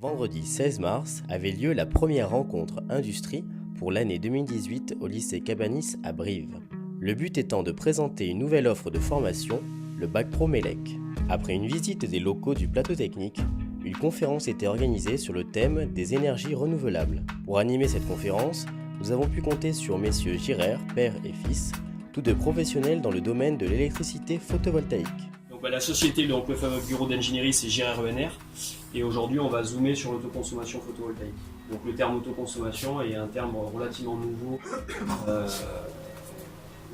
Vendredi 16 mars avait lieu la première rencontre industrie pour l'année 2018 au lycée Cabanis à Brive. Le but étant de présenter une nouvelle offre de formation, le Bac Pro MELEC. Après une visite des locaux du plateau technique, une conférence était organisée sur le thème des énergies renouvelables. Pour animer cette conférence, nous avons pu compter sur messieurs Girard, père et fils, tous deux professionnels dans le domaine de l'électricité photovoltaïque. Donc, la société, le fameux bureau d'ingénierie, c'est Girard ENR. Et aujourd'hui, on va zoomer sur l'autoconsommation photovoltaïque. Donc le terme autoconsommation est un terme relativement nouveau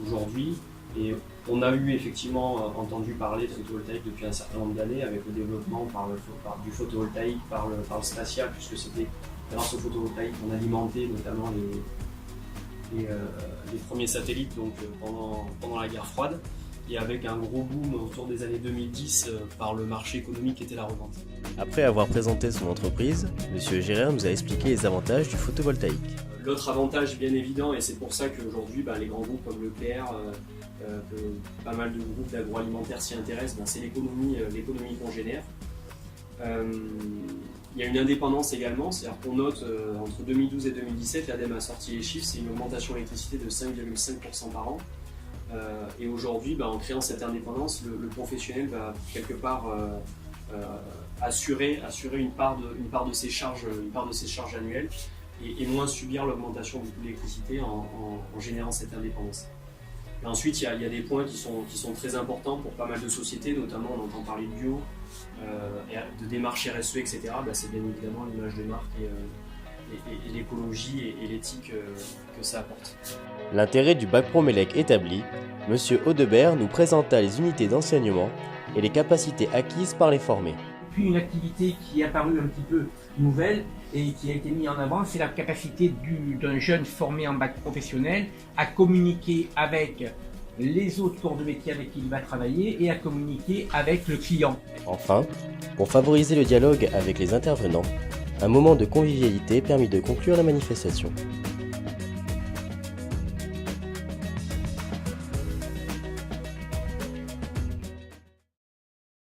aujourd'hui. Et on a eu effectivement entendu parler de photovoltaïque depuis un certain nombre d'années avec le développement du photovoltaïque, par le spatial, puisque c'était grâce au photovoltaïque qu'on alimentait notamment les premiers satellites donc, pendant la guerre froide. Et avec un gros boom autour des années 2010 par le marché économique qui était la revente. Après avoir présenté son entreprise, M. Girard nous a expliqué les avantages du photovoltaïque. L'autre avantage bien évident, et c'est pour ça qu'aujourd'hui les grands groupes comme Leclerc, pas mal de groupes d'agroalimentaire s'y intéressent, c'est l'économie qu'on génère. Il y a une indépendance également, c'est-à-dire qu'on note entre 2012 et 2017, l'ADEME a sorti les chiffres, c'est une augmentation d'électricité de 5,5% par an. Et aujourd'hui, en créant cette indépendance, le professionnel va quelque part assurer une part de ses charges annuelles et moins subir l'augmentation du coût de l'électricité en générant cette indépendance. Et ensuite, il y a des points qui sont très importants pour pas mal de sociétés, notamment on entend parler de bio, de démarches RSE, etc. C'est bien évidemment l'image de marque et l'écologie et l'éthique que ça apporte. L'intérêt du Bac Pro MELEC établi, M. Audebert nous présenta les unités d'enseignement et les capacités acquises par les formés. Puis une activité qui est apparue un petit peu nouvelle et qui a été mise en avant, c'est la capacité d'un jeune formé en bac professionnel à communiquer avec les autres corps de métier avec qui il va travailler et à communiquer avec le client. Enfin, pour favoriser le dialogue avec les intervenants, un moment de convivialité permit de conclure la manifestation.